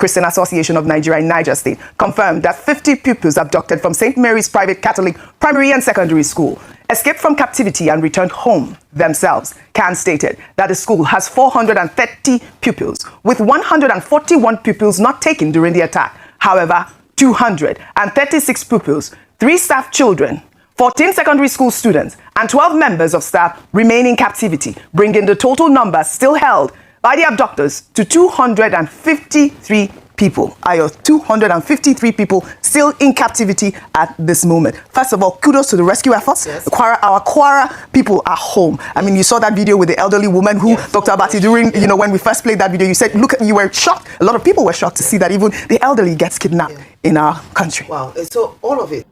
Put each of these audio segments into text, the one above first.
Christian Association of Nigeria in Niger State, confirmed that 50 pupils abducted from St. Mary's Private Catholic Primary and Secondary School escaped from captivity and returned home themselves. CAN stated that the school has 430 pupils, with 141 pupils not taken during the attack. However, 236 pupils, 3 staff children, 14 secondary school students, and 12 members of staff remain in captivity, bringing the total number still held by the abductors to 253 people. 253 people still in captivity at this moment. First of all, kudos to the rescue efforts. Yes. Our Kwara people are home. I mean, you saw that video with the elderly woman who, yes, Dr. Abati, during, you know, when we first played that video, you said, look, you were shocked. A lot of people were shocked to see that even the elderly gets kidnapped in our country. Wow. So all of it.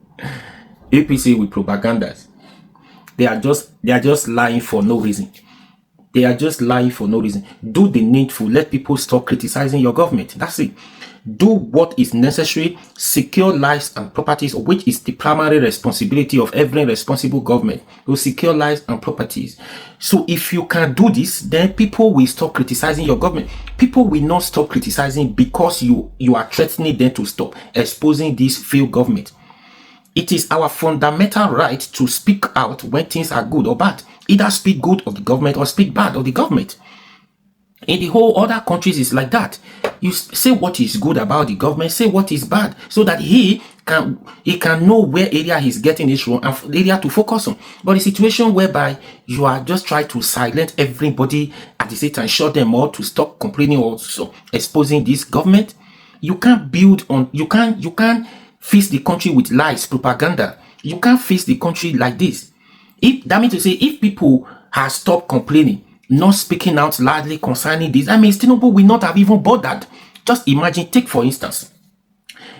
APC with propagandas. They are just lying for no reason. They are just lying for no reason. Do the needful. Let people stop criticizing your government. That's it. Do what is necessary. Secure lives and properties, which is the primary responsibility of every responsible government. To secure lives and properties. So if you can do this, then people will stop criticizing your government. People will not stop criticizing because you are threatening them to stop exposing this failed government. It is our fundamental right to speak out when things are good or bad. Either speak good of the government or speak bad of the government. In the whole other countries, it's like that. You say what is good about the government, say what is bad, so that he can know where area he's getting it wrong and area to focus on. But the situation whereby you are just trying to silence everybody at the same time, shut them all to stop complaining or so exposing this government, you can't build on. You can't fix the country with lies, propaganda. You can't fix the country like this. That means to say, if people have stopped complaining, not speaking out loudly concerning this, I mean, Tinubu will not have even bothered. Just imagine, take for instance,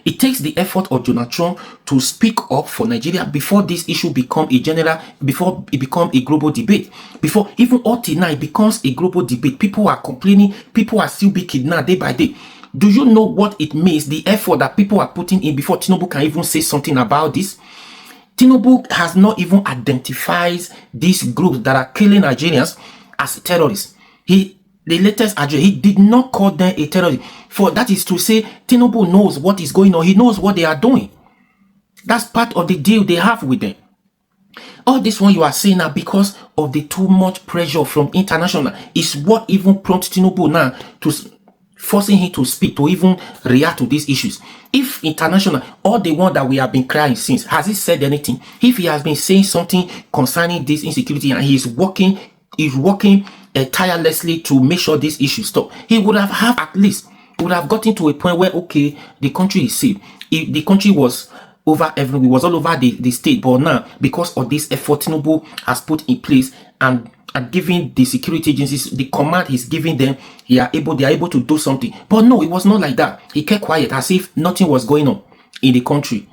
it takes the effort of Donald Trump to speak up for Nigeria before this issue become a general, before it become a global debate. Before even up till now it becomes a global debate, people are complaining, people are still being kidnapped day by day. Do you know what it means, the effort that people are putting in before Tinubu can even say something about this? Tinubu has not even identified these groups that are killing Nigerians as terrorists. The latest address, he did not call them a terrorist. For that is to say, Tinubu knows what is going on. He knows what they are doing. That's part of the deal they have with them. All this one you are saying now because of the too much pressure from international is what even prompts Tinubu now to forcing him to speak, to even react to these issues. If international, all the one that we have been crying since, has he said anything? If he has been saying something concerning this insecurity and he's working tirelessly to make sure this issue stop, he would have at least would have gotten to a point where, okay, the country is safe. If the country was over everywhere, it was all over the state, but now because of this effort Tinubu has put in place and giving the security agencies the command he's giving them, they are able to do something. But no, it was not like that. He kept quiet as if nothing was going on in the country.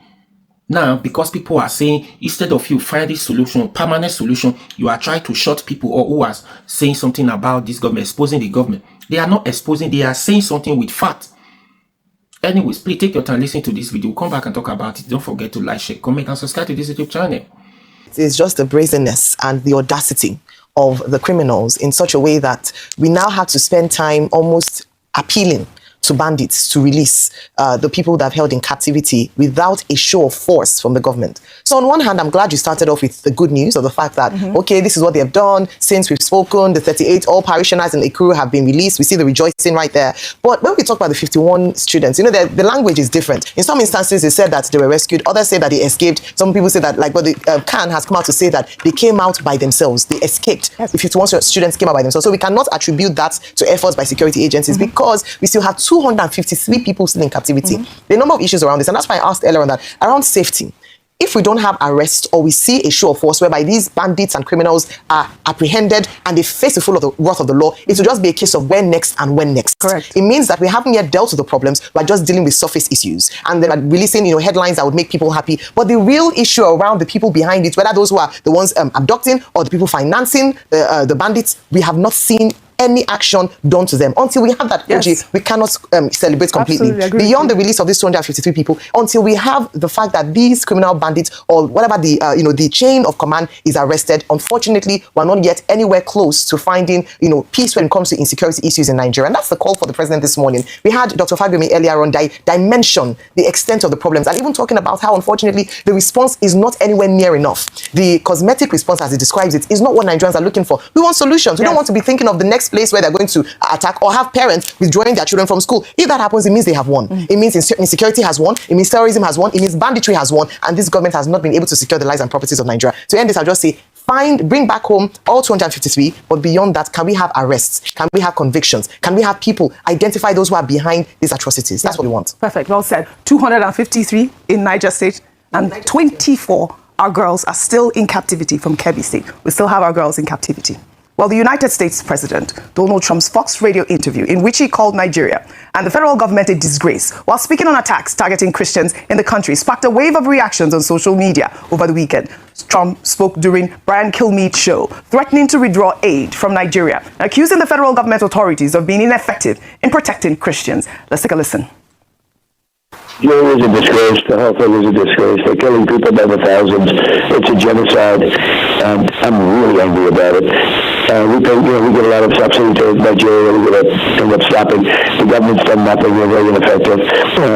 Now, because people are saying, instead of you finding solution, permanent solution, you are trying to shut people or who are saying something about this government, exposing the government. They are not exposing, they are saying something with fact. Anyways, please take your time, listen to this video. We'll come back and talk about it. Don't forget to like, share, comment, and subscribe to this YouTube channel. It's just the brazenness and the audacity of the criminals in such a way that we now have to spend time almost appealing to bandits to release the people that have held in captivity without a show of force from the government. So on one hand, I'm glad you started off with the good news of the fact that, okay, this is what they have done since we've spoken. The 38 all parishioners in Ikuru have been released. We see the rejoicing right there. But when we talk about the 51 students, you know, the language is different. In some instances, they said that they were rescued. Others say that they escaped. Some people say that, like, but the CAN has come out to say that they came out by themselves. They escaped. Yes. The 51 students came out by themselves. So we cannot attribute that to efforts by security agencies because we still have 253 people still in captivity. The number of issues around this, and that's why I asked earlier on that, around safety. If we don't have arrest or we see a show of force whereby these bandits and criminals are apprehended and they face the full of the wrath of the law, it will just be a case of when next and when next. Correct. It means that we haven't yet dealt with the problems. We're just dealing with surface issues and then releasing, headlines that would make people happy. But the real issue around the people behind it, whether those who are the ones abducting or the people financing the bandits, we have not seen any action done to them. Until we have that, Yes. we cannot celebrate completely. Absolutely agree. Beyond the release of these 253 people, until we have the fact that these criminal bandits or whatever the chain of command is arrested, unfortunately, we're not yet anywhere close to finding peace when it comes to insecurity issues in Nigeria. And that's the call for the president this morning. We had Dr. Fagbemi earlier on dimension the extent of the problems, and even talking about how, unfortunately, the response is not anywhere near enough. The cosmetic response, as he describes it, is not what Nigerians are looking for. We want solutions. We don't want to be thinking of the next place where they're going to attack or have parents withdrawing their children from school. If that happens, it means they have won. It means insecurity has won. It means terrorism has won. It means banditry has won. And this government has not been able to secure the lives and properties of Nigeria. To end this, I'll just say, bring back home all 253, but beyond that, can we have arrests? Can we have convictions? Can we have people identify those who are behind these atrocities? That's what we want. Perfect. Well said. 253 in Niger State and 24 our girls are still in captivity from Kebbi State. We still have our girls in captivity. Well, the United States President Donald Trump's Fox Radio interview, in which he called Nigeria and the federal government a disgrace, while speaking on attacks targeting Christians in the country, sparked a wave of reactions on social media over the weekend. Trump spoke during Brian Kilmeade's show, threatening to withdraw aid from Nigeria, accusing the federal government authorities of being ineffective in protecting Christians. Let's take a listen. It is a disgrace. The whole thing is a disgrace. They're killing people by the thousands. It's a genocide, and I'm really angry about it. We get a lot of subsidy to Nigeria. We're going to end up stopping. The government's done nothing. They're very ineffective.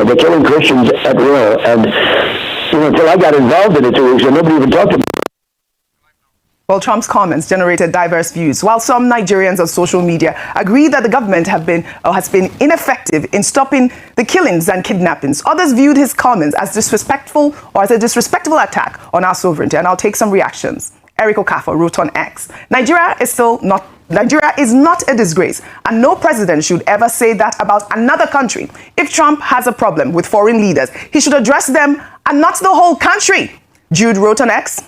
They're killing Christians at will, and until I got involved in it 2 weeks ago, nobody even talked about it. Well, Trump's comments generated diverse views, while some Nigerians on social media agree that the government has been ineffective in stopping the killings and kidnappings. Others viewed his comments as disrespectful or as a disrespectful attack on our sovereignty. And I'll take some reactions. Eric Okafor wrote on X, Nigeria is not a disgrace, and no president should ever say that about another country. If Trump has a problem with foreign leaders, he should address them and not the whole country. Jude wrote on X,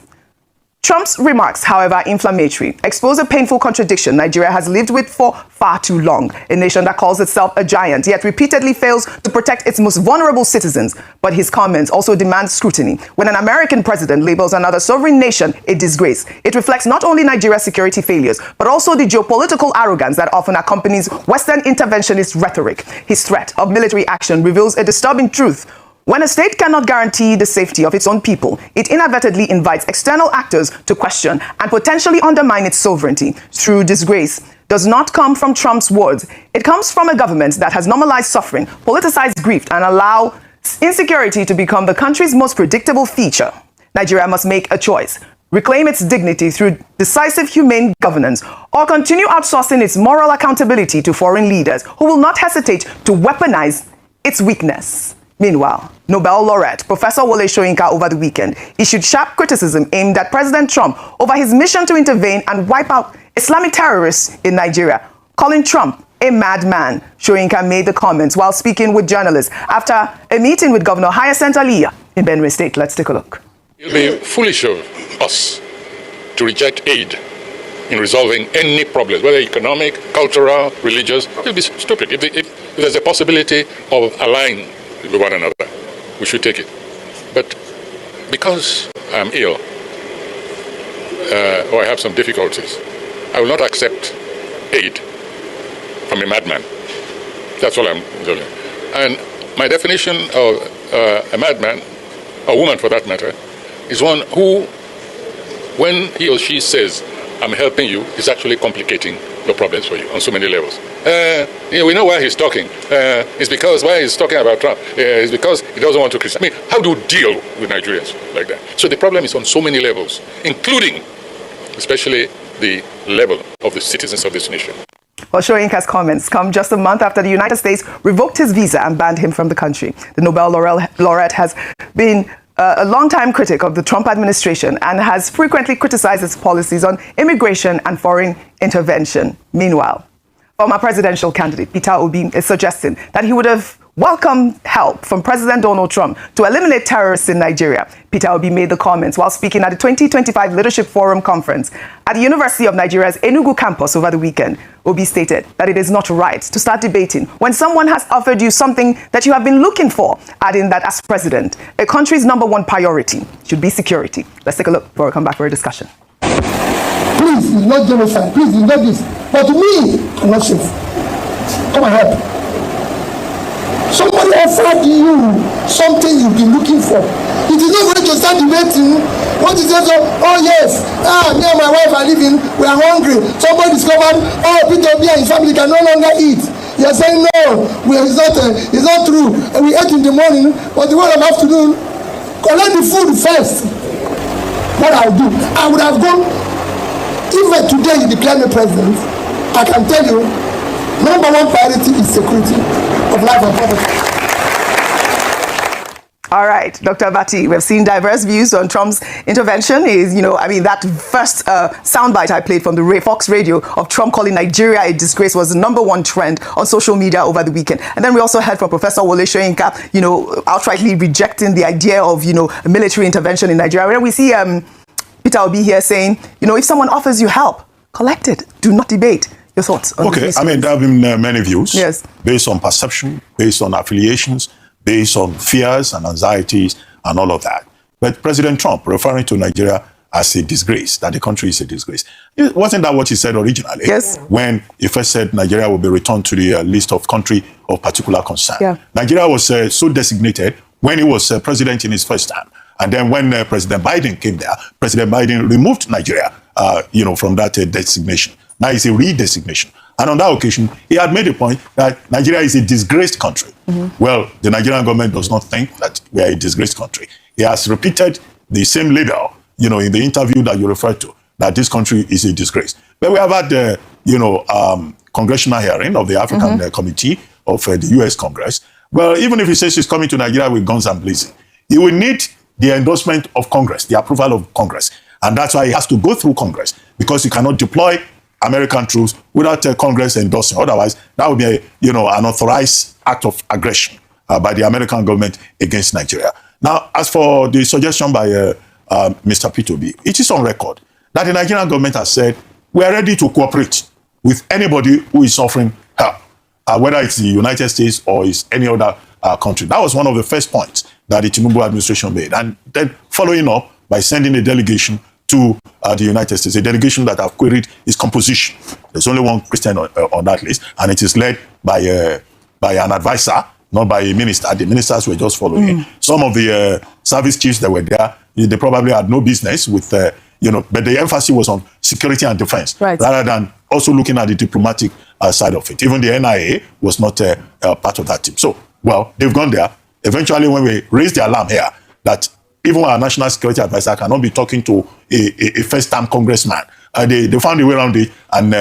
Trump's remarks, however inflammatory, expose a painful contradiction Nigeria has lived with for far too long. A nation that calls itself a giant, yet repeatedly fails to protect its most vulnerable citizens. But his comments also demand scrutiny. When an American president labels another sovereign nation a disgrace, it reflects not only Nigeria's security failures, but also the geopolitical arrogance that often accompanies Western interventionist rhetoric. His threat of military action reveals a disturbing truth. When a state cannot guarantee the safety of its own people, it inadvertently invites external actors to question and potentially undermine its sovereignty. True disgrace does not come from Trump's words. It comes from a government that has normalized suffering, politicized grief, and allowed insecurity to become the country's most predictable feature. Nigeria must make a choice: reclaim its dignity through decisive, humane governance, or continue outsourcing its moral accountability to foreign leaders who will not hesitate to weaponize its weakness. Meanwhile, Nobel laureate Professor Wole Soyinka over the weekend issued sharp criticism aimed at President Trump over his mission to intervene and wipe out Islamic terrorists in Nigeria, calling Trump a madman. Soyinka made the comments while speaking with journalists after a meeting with Governor Hyacinth Aliya in Benue State. Let's take a look. It will be foolish of us to reject aid in resolving any problems, whether economic, cultural, religious. It will be stupid. If there's a possibility of allying with one another, we should take it. But because I'm ill or I have some difficulties, I will not accept aid from a madman. That's all I'm doing. And my definition of a madman, a woman for that matter, is one who, when he or she says, I'm helping you, is actually complicating your problems for you on so many levels. We know why he's talking. It's because why he's talking about Trump is because he doesn't want to criticize. How do you deal with Nigerians like that? So the problem is on so many levels, including especially the level of the citizens of this nation. Well, Soyinka's comments come just a month after the United States revoked his visa and banned him from the country. The Nobel laureate has been a long-time critic of the Trump administration and has frequently criticized its policies on immigration and foreign intervention. Meanwhile, former presidential candidate Peter Obi is suggesting that he would have welcomed help from President Donald Trump to eliminate terrorists in Nigeria. Peter Obi made the comments while speaking at the 2025 Leadership Forum Conference at the University of Nigeria's Enugu campus over the weekend. Obi stated that it is not right to start debating when someone has offered you something that you have been looking for, adding that as president, a country's #1 priority should be security. Let's take a look before we come back for a discussion. please, it's not genocide, please, it's not this. But to me, I'm not safe. Come and help. Somebody offered you something you've been looking for. It is not going to start debating. What is it? Oh yes, me and my wife are living, we are hungry. Somebody discovered, Peter Obi and his family can no longer eat. You are saying no, it's not true. And we ate in the morning, but the whole of afternoon, collect the food first. What I'll do, I would have gone, if today you declare me president, I can tell you, number one priority is security of life and property. All right, Dr. Bati, we've seen diverse views on Trump's intervention. That first soundbite I played from the Fox Radio of Trump calling Nigeria a disgrace was the #1 trend on social media over the weekend. And then we also heard from Professor Wole Soyinka, outrightly rejecting the idea of, a military intervention in Nigeria. And we see Peter Obi here saying, if someone offers you help, collect it. Do not debate. Your thoughts on this? There have been many views. Yes. Based on perception, based on affiliations, based on fears and anxieties and all of that. But President Trump, referring to Nigeria as a disgrace, that the country is a disgrace. Wasn't that what he said originally? Yes. When he first said Nigeria will be returned to the list of country of particular concern. Yeah. Nigeria was so designated when he was president in his first term. And then when President Biden came there, President Biden removed Nigeria, from that designation. Now it's a redesignation. And on that occasion, he had made a point that Nigeria is a disgraced country. Mm-hmm. Well, the Nigerian government does not think that we are a disgraced country. He has repeated the same label, in the interview that you referred to, that this country is a disgrace. But we have had the, congressional hearing of the African Committee of the U.S. Congress. Well, even if he says he's coming to Nigeria with guns and blazing, he will need the endorsement of Congress, the approval of Congress. And that's why he has to go through Congress, because he cannot deploy American troops without Congress endorsing. Otherwise, that would be an authorized act of aggression by the American government against Nigeria. Now, as for the suggestion by Mr. Peter Obi, it is on record that the Nigerian government has said we are ready to cooperate with anybody who is offering help, whether it's the United States or it's any other country. That was one of the first points that the Tinubu administration made. And then following up by sending a delegation to the United States, a delegation that have queried its composition. There's only one Christian on that list, and it is led by an advisor, not by a minister. The ministers were just following. Some of the service chiefs that were there, they probably had no business with, but the emphasis was on security and defense, rather than also looking at the diplomatic side of it. Even the NIA was not part of that team. So, well, they've gone there. Eventually, when we raised the alarm here, that even our national security advisor cannot be talking to a first-time congressman. They found a way around it, and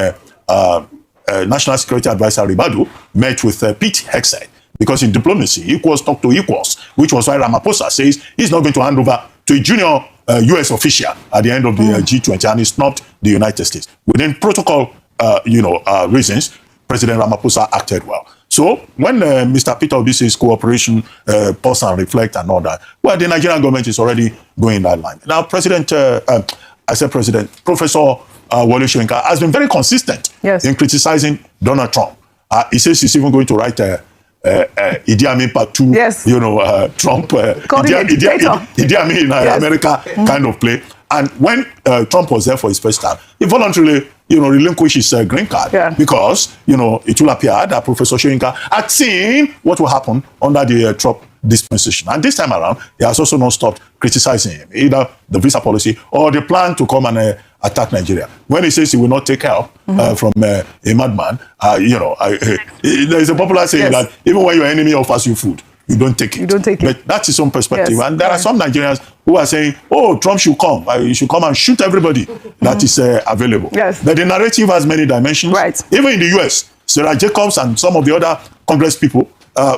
national security advisor Ribadu met with Pete Hegseth, because in diplomacy, equals talk to equals, which was why Ramaphosa says he's not going to hand over to a junior U.S. official at the end of the G20, and he snubbed the United States. Within protocol, reasons, President Ramaphosa acted well. So when Mr. Peter Obi says cooperation, pause and reflect and all that, well, the Nigerian government is already going that line. Now, Professor Wole Soyinka has been very consistent in criticizing Donald Trump. He says he's even going to write Idi Amin Part 2, Trump, Idi Amin in America kind of play. And when Trump was there for his first time, he voluntarily, relinquished his green card because, it will appear that Professor Soyinka had seen what will happen under the Trump dispensation. And this time around, he has also not stopped criticizing him, either the visa policy or the plan to come and attack Nigeria. When he says he will not take help from a madman, there is a popular saying that even when your enemy offers you food, you don't take it. But that's his own perspective. And there are some Nigerians who are saying, Trump should come. He should come and shoot everybody that is available. But the narrative has many dimensions. Even in the US, Sarah Jacobs and some of the other Congress people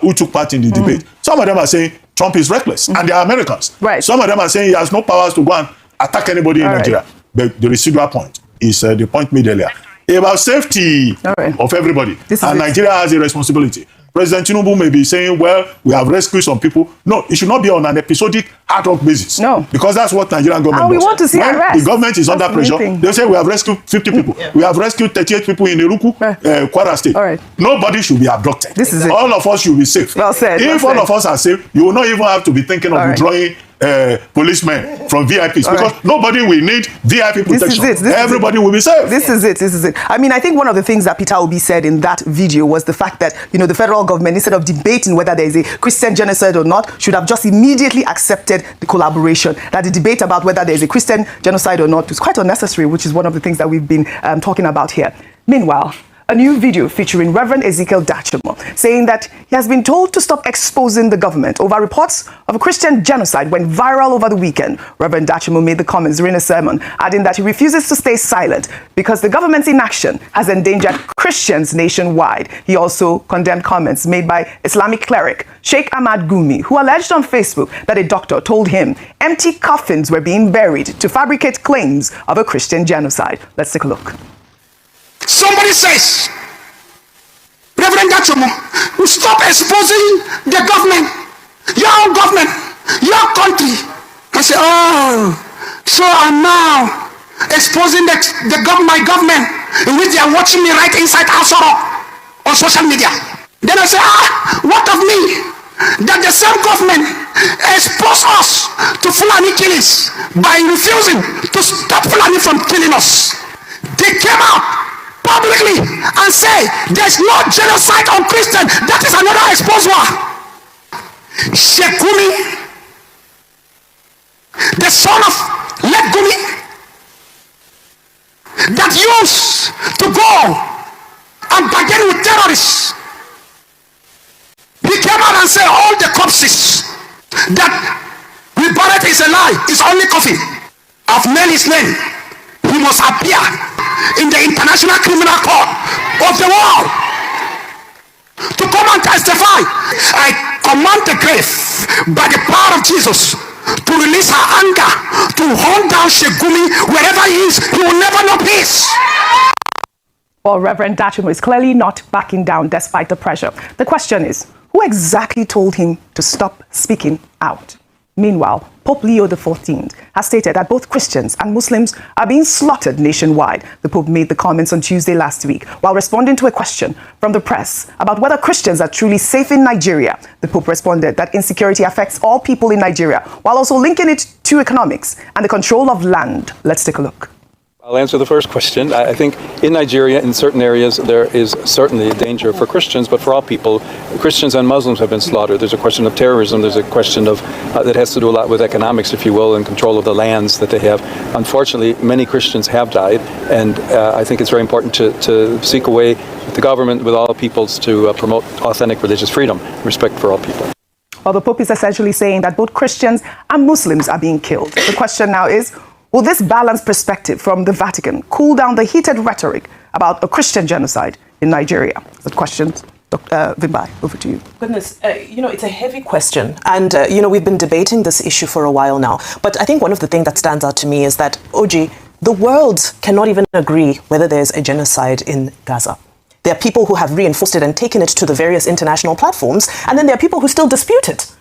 who took part in the debate, some of them are saying Trump is reckless, and they are Americans. Some of them are saying he has no powers to go and attack anybody in Nigeria. But the residual point is the point made earlier about safety of everybody. And Nigeria has a responsibility. President Tinubu may be saying, well, we have rescued some people. No, it should not be on an episodic ad hoc basis. No. Because that's what Nigerian government does. We want to see arrest. The government is under pressure. They say we have rescued 50 people. We have rescued 38 people in Iruku, Kwara State. Nobody should be abducted. This is all of us should be safe. Well said. If all of us are safe, you will not even have to be thinking of withdrawing policemen from VIPs because nobody will need VIP protection. Everybody will be safe. This is it. I mean, I think one of the things that Peter Obi said in that video was the fact that, you know, the federal government, instead of debating whether there is a Christian genocide or not, should have just immediately accepted the collaboration. That the debate about whether there is a Christian genocide or not is quite unnecessary, which is one of the things that we've been talking about here. Meanwhile, a new video featuring Reverend Ezekiel Dachomo saying that he has been told to stop exposing the government over reports of a Christian genocide went viral over the weekend. Reverend Dachomo made the comments during a sermon, adding that he refuses to stay silent because the government's inaction has endangered Christians nationwide. He also condemned comments made by Islamic cleric Sheikh Ahmad Gumi, who alleged on Facebook that a doctor told him empty coffins were being buried to fabricate claims of a Christian genocide. Let's take a look. Somebody says, Reverend Dachomo, you stop exposing the government, your own government, your country. I say, oh, so I'm now exposing my government in which they are watching me right inside Asoro on social media. Then I say, what of me? That the same government exposed us to Fulani killings by refusing to stop Fulani from killing us. They came out publicly and say there's no genocide on Christians. That is another exposure. Sheikh Gumi, the son of Led Gumi, that used to go and bargain with terrorists, he came out and said all the corpses that we buried is a lie, it's only coffin. I've named his name. He must appear in the International Criminal Court of the world to come and testify. I command the grave by the power of Jesus to release her anger, to hunt down Sheikh Gumi wherever he is. He will never know peace. Well, Reverend Dachomo is clearly not backing down despite the pressure. The question is, who exactly told him to stop speaking out? Meanwhile, Pope Leo XIV has stated that both Christians and Muslims are being slaughtered nationwide. The Pope made the comments on Tuesday last week while responding to a question from the press about whether Christians are truly safe in Nigeria. The Pope responded that insecurity affects all people in Nigeria while also linking it to economics and the control of land. Let's take a look. I'll answer the first question. I think in Nigeria, in certain areas, there is certainly a danger for Christians, but for all people, Christians and Muslims have been slaughtered. There's a question of terrorism. There's a question of that has to do a lot with economics, if you will, and control of the lands that they have. Unfortunately, many Christians have died, and I think it's very important to seek a way with the government, with all peoples, to promote authentic religious freedom, respect for all people. Well, the Pope is essentially saying that both Christians and Muslims are being killed. The question now is, will this balanced perspective from the Vatican cool down the heated rhetoric about a Christian genocide in Nigeria? The questions. Dr. Vimbai, over to you. Goodness, it's a heavy question. And, we've been debating this issue for a while now. But I think one of the things that stands out to me is that, Oji, the world cannot even agree whether there's a genocide in Gaza. There are people who have reinforced it and taken it to the various international platforms. And then there are people who still dispute it.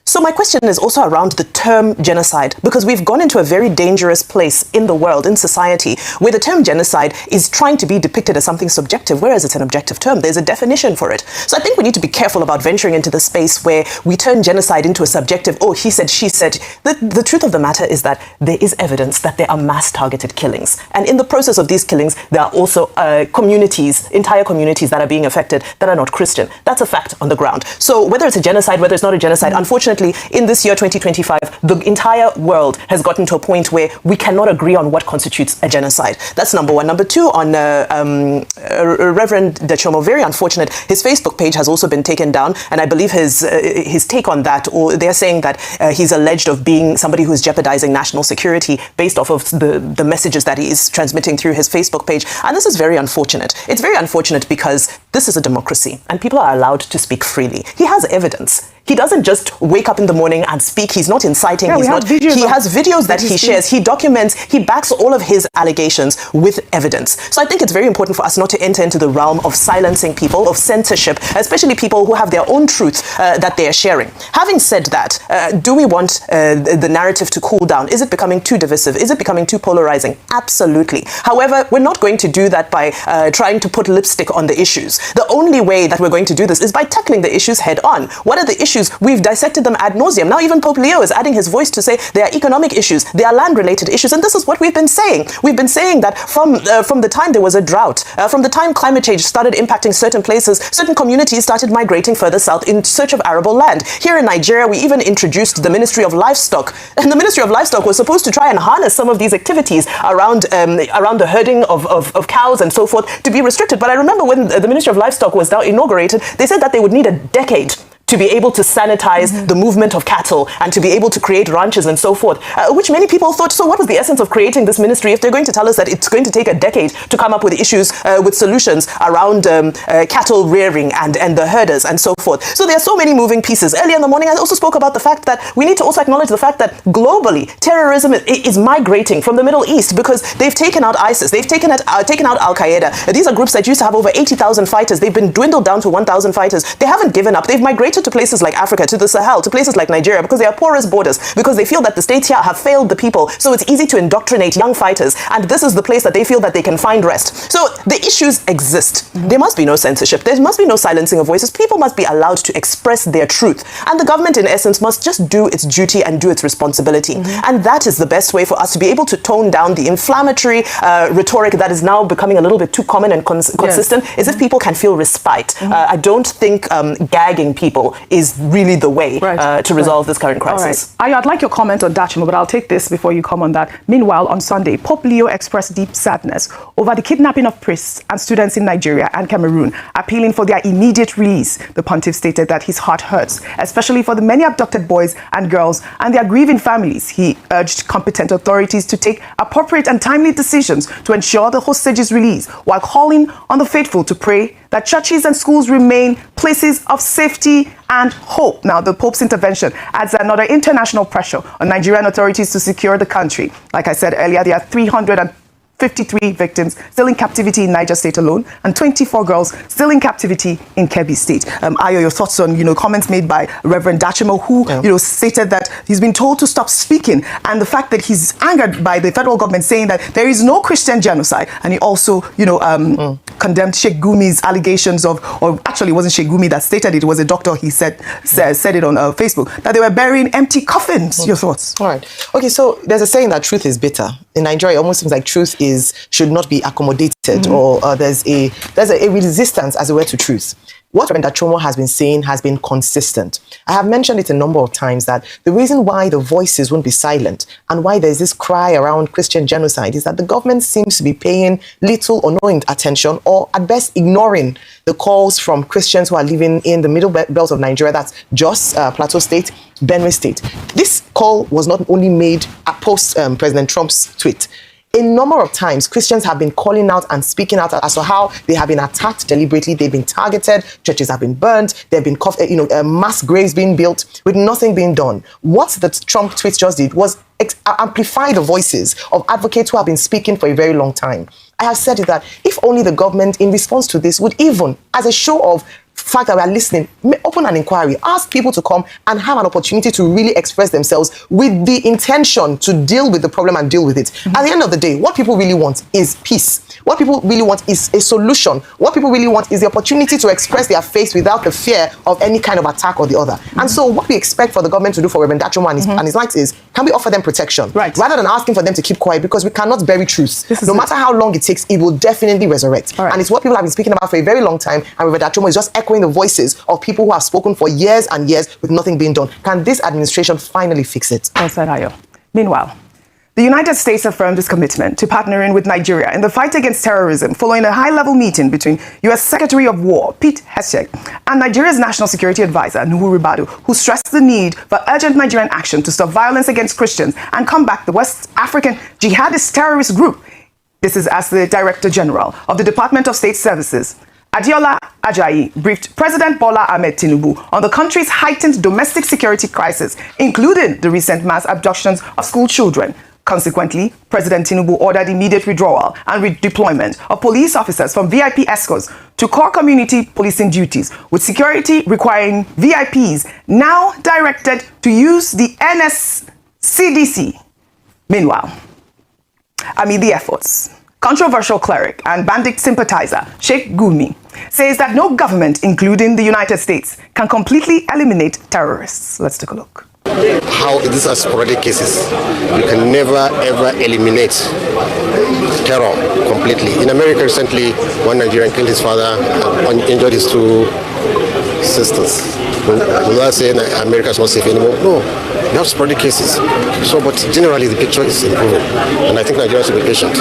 So my question is also around the term genocide, because we've gone into a very dangerous place in the world, in society, where the term genocide is trying to be depicted as something subjective, whereas it's an objective term. There's a definition for it. So I think we need to be careful about venturing into the space where we turn genocide into a subjective, oh, he said, she said. The truth of the matter is that there is evidence that there are mass targeted killings. And in the process of these killings, there are also communities, entire communities that are being affected that are not Christian. That's a fact on the ground. So whether it's a genocide, whether it's not a genocide, unfortunately, in this year 2025, the entire world has gotten to a point where we cannot agree on what constitutes a genocide. That's number one. Number two, on Reverend Dachomo, very unfortunate, his Facebook page has also been taken down, and I believe his take on that, or they're saying that he's alleged of being somebody who's jeopardizing national security based off of the messages that he is transmitting through his Facebook page. And this is very unfortunate. It's very unfortunate because this is a democracy and people are allowed to speak freely. He has evidence. He doesn't just wake up in the morning and speak. He's not inciting. He has videos that he shares. He documents. He backs all of his allegations with evidence. So I think it's very important for us not to enter into the realm of silencing people, of censorship, especially people who have their own truth that they are sharing. Having said that, do we want the narrative to cool down? Is it becoming too divisive? Is it becoming too polarizing? Absolutely. However, we're not going to do that by trying to put lipstick on the issues. The only way that we're going to do this is by tackling the issues head on. What are the issues issues, we've dissected them ad nauseum. Now even Pope Leo is adding his voice to say there are economic issues, there are land-related issues, and this is what we've been saying. We've been saying that from the time there was a drought, from the time climate change started impacting certain places, certain communities started migrating further south in search of arable land. Here in Nigeria, we even introduced the Ministry of Livestock, and the Ministry of Livestock was supposed to try and harness some of these activities around the herding of cows and so forth to be restricted. But I remember when the Ministry of Livestock was now inaugurated, they said that they would need a decade to be able to sanitize the movement of cattle and to be able to create ranches and so forth, which many people thought, so what was the essence of creating this ministry if they're going to tell us that it's going to take a decade to come up with issues, with solutions around cattle rearing and the herders and so forth. So there are so many moving pieces. Earlier in the morning, I also spoke about the fact that we need to also acknowledge the fact that globally, terrorism is migrating from the Middle East because they've taken out ISIS, they've taken out Al-Qaeda. These are groups that used to have over 80,000 fighters. They've been dwindled down to 1,000 fighters. They haven't given up. They've migrated to places like Africa, to the Sahel, to places like Nigeria, because they are porous borders, because they feel that the states here have failed the people. So it's easy to indoctrinate young fighters, and this is the place that they feel that they can find rest. So the issues exist. There must be no censorship. There must be no silencing of voices. People must be allowed to express their truth. And the government, in essence, must just do its duty and do its responsibility. And that is the best way for us to be able to tone down the inflammatory rhetoric that is now becoming a little bit too common and consistent, is if people can feel respite. I don't think gagging people is really the way to resolve this current crisis. Right. I'd like your comment on Dachimo, but I'll take this before you come on that. Meanwhile, on Sunday, Pope Leo expressed deep sadness over the kidnapping of priests and students in Nigeria and Cameroon, appealing for their immediate release. The pontiff stated that his heart hurts, especially for the many abducted boys and girls and their grieving families. He urged competent authorities to take appropriate and timely decisions to ensure the hostages' release, while calling on the faithful to pray that churches and schools remain places of safety and hope. Now, the Pope's intervention adds another international pressure on Nigerian authorities to secure the country. Like I said earlier, there are 353 victims still in captivity in Niger State alone, and 24 girls still in captivity in Kebbi State. Ayo, your thoughts on, comments made by Reverend Dachimo, who, stated that he's been told to stop speaking, and the fact that he's angered by the federal government saying that there is no Christian genocide, and he also, condemned Sheikh Gumi's allegations of, or actually it wasn't Sheikh Gumi that stated it, was a doctor, he said it on Facebook, that they were burying empty coffins. Your thoughts? All right. Okay, so there's a saying that truth is bitter. In Nigeria, it almost seems like truth should not be accommodated, or there's a resistance, as it were, to truth. What Reverend Dachimo has been saying has been consistent. I have mentioned it a number of times that the reason why the voices won't be silent and why there's this cry around Christian genocide is that the government seems to be paying little or no attention, or at best ignoring the calls from Christians who are living in the middle belt of Nigeria, that's Jos, Plateau State, Benue State. This call was not only made post President Trump's tweet. A number of times, Christians have been calling out and speaking out as to how they have been attacked deliberately. They've been targeted. Churches have been burned. There have been mass graves being built with nothing being done. What the Trump tweet just did was amplify the voices of advocates who have been speaking for a very long time. I have said it that if only the government, in response to this, would even, as a show of fact that we are listening, open an inquiry, ask people to come and have an opportunity to really express themselves with the intention to deal with the problem and deal with it. At the end of the day, what people really want is peace. What people really want is a solution. What people really want is the opportunity to express their faith without the fear of any kind of attack or the other. And so what we expect for the government to do for Reverend Dachimo and his likes is, can we offer them protection? Right. Rather than asking for them to keep quiet, because we cannot bury truth. No matter how long it takes, it will definitely resurrect. And it's what people have been speaking about for a very long time, and Reverend Dachimo is just echoing the voices of people who have spoken for years and years with nothing being done. Can this administration finally fix it? Well said, Ayo. Meanwhile, the United States affirmed its commitment to partnering with Nigeria in the fight against terrorism following a high-level meeting between U.S. Secretary of War Pete Hegseth and Nigeria's National Security Advisor Nuhu Ribadu, who stressed the need for urgent Nigerian action to stop violence against Christians and combat the West African jihadist terrorist group. This is as the Director General of the Department of State Services, Adiola Ajayi, briefed President Bola Ahmed Tinubu on the country's heightened domestic security crisis, including the recent mass abductions of school children. Consequently, President Tinubu ordered immediate withdrawal and redeployment of police officers from VIP escorts to core community policing duties, with security requiring VIPs now directed to use the NSCDC. Meanwhile, amid the efforts, controversial cleric and bandit sympathizer Sheikh Gumi says that no government, including the United States, can completely eliminate terrorists. Let's take a look. How these are sporadic cases. You can never ever eliminate terror completely. In America recently, one Nigerian killed his father and injured his two sisters. Will I say America is not safe anymore? No. We have sporadic cases. So, but generally the picture is improving. And I think Nigerians will be patient.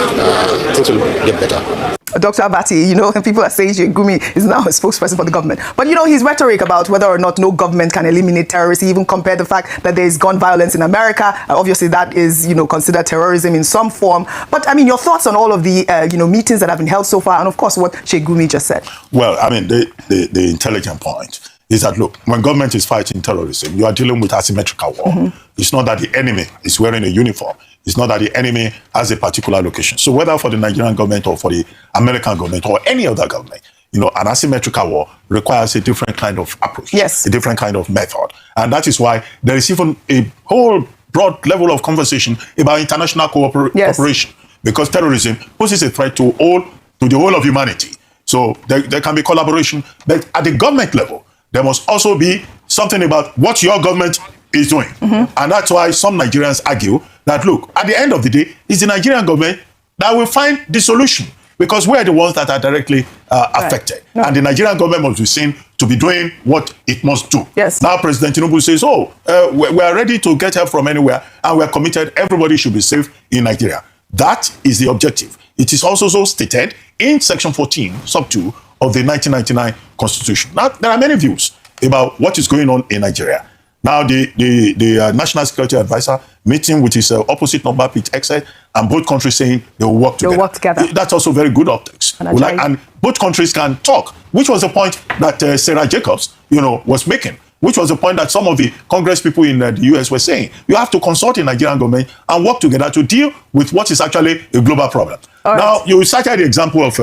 Things will get better. Dr. Abati, you know, people are saying Gumi is now a spokesperson for the government. But, you know, his rhetoric about whether or not no government can eliminate terrorists, he even compared the fact that there is gun violence in America. Obviously, that is, you know, considered terrorism in some form. But, I mean, your thoughts on all of the, you know, meetings that have been held so far, and, of course, what Sheikh Gumi just said. Well, I mean, the intelligent point is that, look, when government is fighting terrorism, you are dealing with asymmetrical war. It's not that the enemy is wearing a uniform. It's not that the enemy has a particular location. So whether for the Nigerian government or for the American government or any other government, you know, an asymmetrical war requires a different kind of approach, a different kind of method. And that is why there is even a whole broad level of conversation about international cooperation, because terrorism poses a threat to the whole of humanity. So there can be collaboration, but at the government level, there must also be something about what your government is doing. And that's why some Nigerians argue that, look, at the end of the day, it's the Nigerian government that will find the solution, because we're the ones that are directly affected. And the Nigerian government must be seen to be doing what it must do. Now President Tinubu says, we are ready to get help from anywhere, and we are committed, everybody should be safe in Nigeria. That is the objective. It is also so stated in Section 14, sub 2 of the 1999 Constitution. Now, there are many views about what is going on in Nigeria. Now, the National Security Advisor meeting with his opposite number, Pete Exed, and both countries saying they will work together. That's also very good optics. And both countries can talk, which was the point that Sarah Jacobs, you know, was making, which was the point that some of the Congress people in the US were saying. You have to consult the Nigerian government and work together to deal with what is actually a global problem. Now, you cited the example of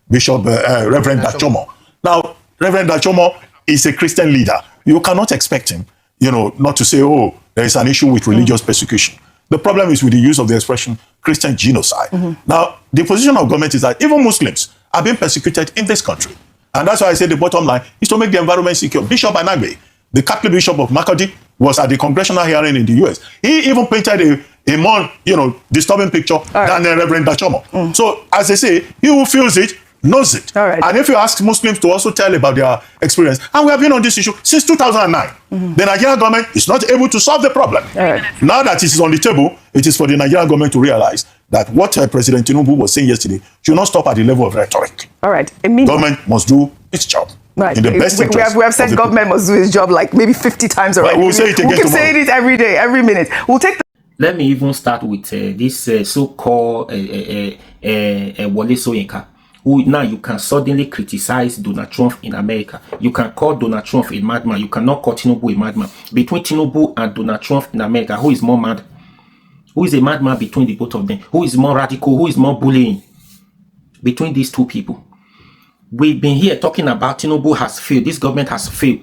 Bishop Reverend Dachomo. Now, Reverend Dachomo is a Christian leader. You cannot expect him, you know, not to say, there is an issue with religious persecution. The problem is with the use of the expression Christian genocide. Now, the position of government is that even Muslims are being persecuted in this country. And that's why I say the bottom line is to make the environment secure. Bishop Anagbe, the Catholic Bishop of Makodi, was at the congressional hearing in the US. He even painted a more, you know, disturbing picture than Reverend Dachomo. So, as they say, he who feels it knows it. And if you ask Muslims to also tell about their experience, and we have been on this issue since 2009, the Nigerian government is not able to solve the problem. Now that it is on the table, it is for the Nigerian government to realize that what President Tinubu was saying yesterday should not stop at the level of rhetoric. Government must do its job. In the best interest we have said government must do its job like maybe 50 times already. We'll say it again keep saying it every day, every minute. We'll take Let me even start with this so-called Wole Soyinka, who now you can suddenly criticize Donald Trump in America. You can call Donald Trump a madman. You cannot call Tinubu a madman. Between Tinubu and Donald Trump in America, who is more mad? Who is a madman between the both of them? Who is more radical? Who is more bullying? Between these two people. We've been here talking about Tinubu has failed. This government has failed.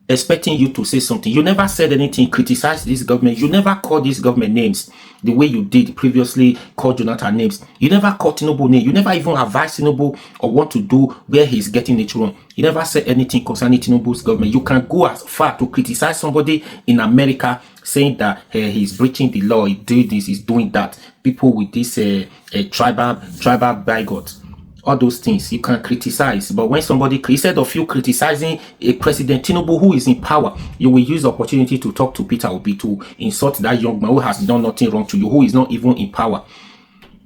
Expecting you to say something. You never said anything, criticized this government. You never called this government names the way you did previously, called Jonathan names. You never called Tinubu names. You never even advised Tinubu or what to do where he's getting it wrong. You never said anything concerning Tinubu's government. You can go as far to criticize somebody in America saying that he's breaching the law, he's doing this, he's doing that. People with this tribal bigots. All those things you can criticize, but when somebody, instead of you criticizing a President Tinubu who is in power, you will use the opportunity to talk to Peter Obi, to insult that young man who has done nothing wrong to you, who is not even in power.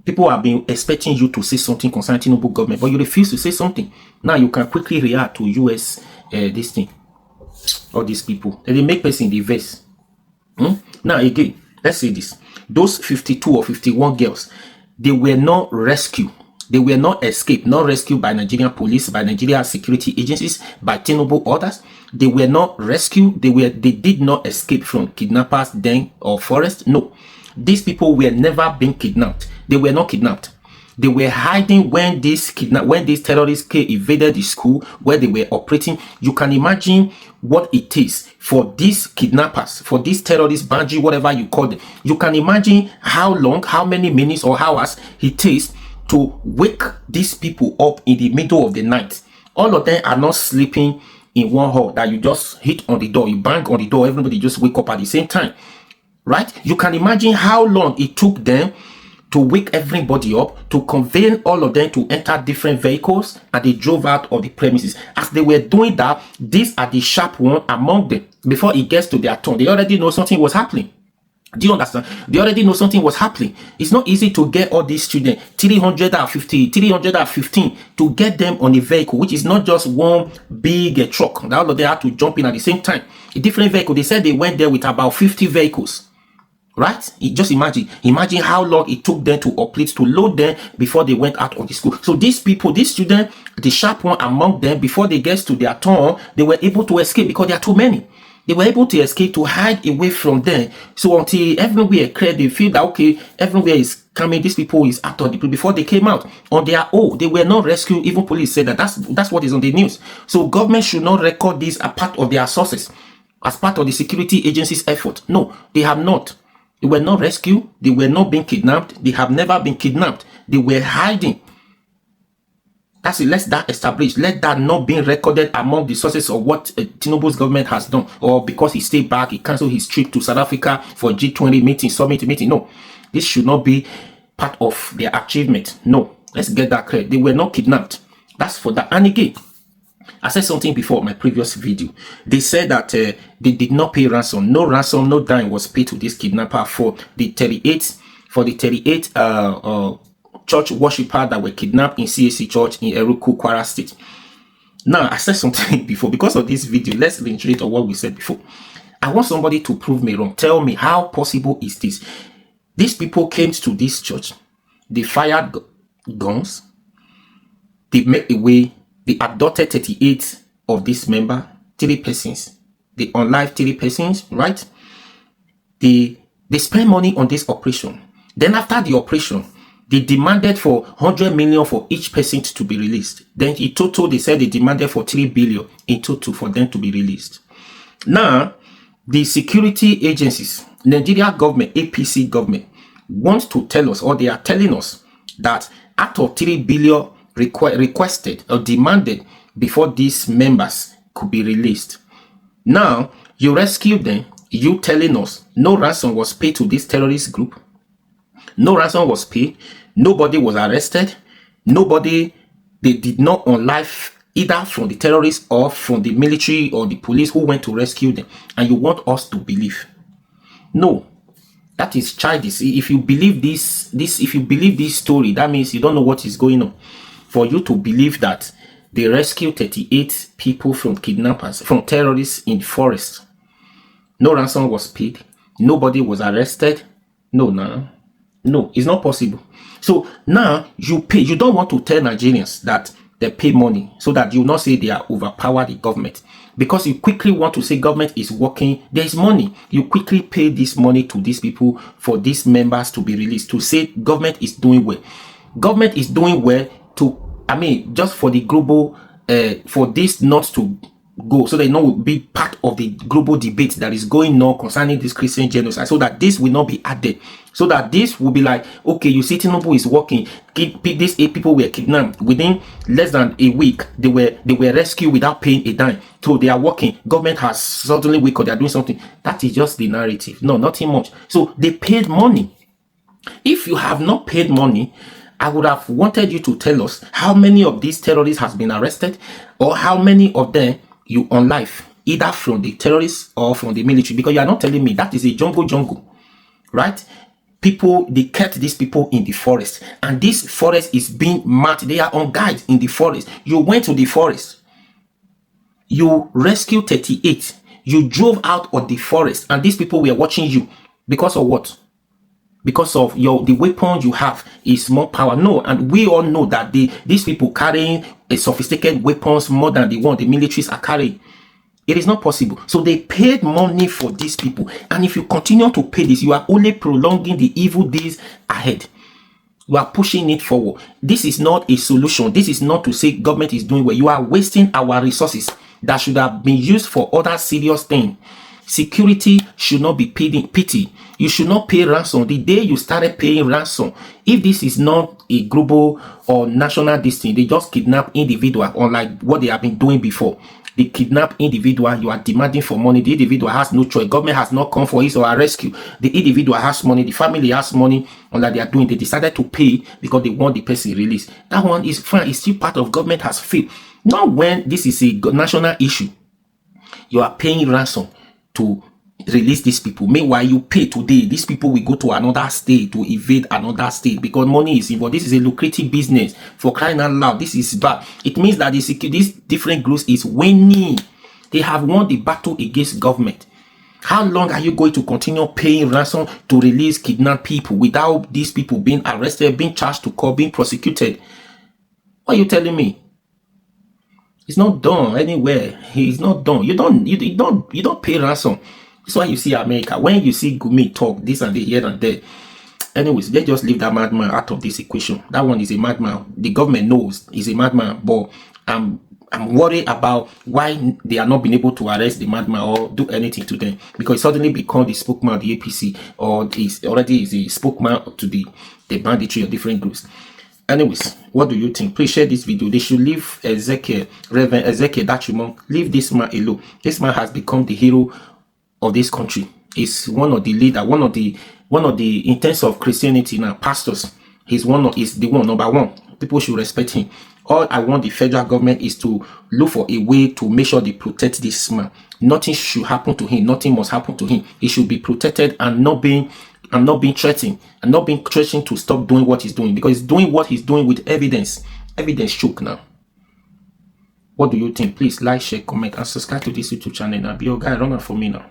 People have been expecting you to say something concerning Tinubu government, but you refuse to say something. Now you can quickly react to US this thing. All these people, they make person in the verse. Now again, let's say this: those 52 or 51 girls, they were not rescued. They were not escaped, not rescued by Nigerian police, by Nigerian security agencies, by Tinubu orders. They were not rescued. They did not escape from kidnappers, den, or forest. No, these people were never being kidnapped. They were not kidnapped. They were hiding when these terrorists invaded the school where they were operating. You can imagine what it is for these kidnappers, for these terrorists, Banji, whatever you call them. You can imagine how long, how many minutes or hours it takes to wake these people up in the middle of the night All of them are not sleeping in one hall that you just hit on the door, you bang on the door, everybody just wake up at the same time, right? You can imagine how long it took them to wake everybody up, to convene all of them to enter different vehicles, and they drove out of the premises. As they were doing that, these are the sharp ones among them. Before it gets to their turn, they already know something was happening. Do you understand? They already know something was happening. It's not easy to get all these students, 315, to get them on a vehicle, which is not just one big truck. Now they have to jump in at the same time. A different vehicle. They said they went there with about 50 vehicles. Right? Just imagine how long it took them to uplift, to load them before they went out of the school. So these people, these students, the sharp one among them, before they get to their turn, they were able to escape because there are too many. They were able to escape, to hide away from them. So until everywhere cleared, they feel that, okay, everywhere is coming, these people is out of the place. Before they came out on their own, they were not rescued. Even police said that. That's what is on the news. So government should not record this as part of their sources, as part of the security agency's effort. No, they have not. They were not rescued. They were not being kidnapped. They have never been kidnapped. They were hiding. That's it. Let that establish. Let that not be recorded among the sources of what Tinubu's government has done, or because he stayed back, he cancelled his trip to South Africa for G20 meeting, summit meeting. No, this should not be part of their achievement. No, let's get that clear. They were not kidnapped. That's for that. And again, I said something before my previous video. They said that they did not pay ransom. No ransom, no dime was paid to this kidnapper for the 38 church worshippers that were kidnapped in CAC Church in Eruku, Kwara State. Now, I said something before. Because of this video, let's reiterate on what we said before. I want somebody to prove me wrong. Tell me, how possible is this? These people came to this church. They fired guns. They made away. They abducted 38 of these members, 3 persons. They unlived 3 persons, right? They spent money on this operation. Then after the operation, they demanded for 100 million for each person to be released. Then in total, they said they demanded for 3 billion in total for them to be released. Now, the security agencies, Nigeria government, APC government, wants to tell us, or they are telling us, that out of 3 billion requested or demanded before these members could be released. Now, you rescued them, you telling us no ransom was paid to this terrorist group. No ransom was paid. Nobody was arrested. They did not unlive either from the terrorists or from the military or the police who went to rescue them. And you want us to believe? No, that is childish. If you believe if you believe this story, that means you don't know what is going on. For you to believe that they rescued 38 people from kidnappers, from terrorists in the forest. No ransom was paid. Nobody was arrested. No, it's not possible. So now you pay. You don't want to tell Nigerians that they pay money so that you not say they are overpower the government, because you quickly want to say government is working. There is money. You quickly pay this money to these people for these members to be released, to say government is doing well. Government is doing well just for the global, for this not to go, so they will be part of the global debate that is going on concerning this Christian genocide, so that this will not be added, so that this will be like, okay, you see, Tinubu is working. These 8 people were kidnapped within less than a week. They were rescued without paying a dime. So they are working. Government has suddenly weak, or they are doing something. That is just the narrative. No, nothing much. So they paid money. If you have not paid money, I would have wanted you to tell us how many of these terrorists has been arrested, or how many of them you unlive, either from the terrorists or from the military, because you are not telling me. That is a jungle, right? They kept these people in the forest, and this forest is being marked. They are on guard in the forest. You went to the forest, you rescued 38, you drove out of the forest, and these people were watching you. Because of what? Because of the weapon you have is more power. No, and we all know that these people carrying a sophisticated weapons more than the one the militaries are carrying. It is not possible. So they paid money for these people, and if you continue to pay this, you are only prolonging the evil days ahead. You are pushing it forward. This is not a solution. This is not to say government is doing well. You are wasting our resources that should have been used for other serious things. Security should not be paid in pity. You should not pay ransom. The day you started paying ransom, if this is not a global or national destiny, they just kidnap individual, unlike what they have been doing before. They kidnap individual, you are demanding for money. The individual has no choice. Government has not come for his or her rescue. The individual has money, the family has money, unlike they are doing. They decided to pay because they want the person released. That one is fine. It's still part of government has failed. Not when this is a national issue. You are paying ransom to release these people. Meanwhile, you pay today, these people will go to another state to evade another state because money is involved. This is a lucrative business. For crying out loud, this is bad. It means that these different groups is winning. They have won the battle against government. How long are you going to continue paying ransom to release kidnapped people without these people being arrested, being charged to court, being prosecuted? What are you telling me? It's not done anywhere. It's not done. You don't pay ransom. That's why you see America. When you see Gumi talk this and the here and there. Anyways, let's just leave that madman out of this equation. That one is a madman. The government knows he's a madman, but I'm worried about why they are not being able to arrest the madman or do anything to them, because it suddenly become the spokesman of the APC, or is already is a spokesman to the banditry of different groups. Anyways, what do you think? Please share this video. They should leave Ezekiel, Reverend Ezekiel Dachimon, leave this man alone. This man has become the hero of this country. Is one of the leader, one of the intents of Christianity now, pastors. Is the one number one. People should respect him. All I want the federal government is to look for a way to make sure they protect this man. Nothing should happen to him. Nothing must happen to him. He should be protected and not being threatened, and not being threatened to stop doing what he's doing, because he's doing what he's doing with evidence. Evidence shook now. What do you think? Please like, share, comment, and subscribe to this YouTube channel. Now be your guy. Run out for me now.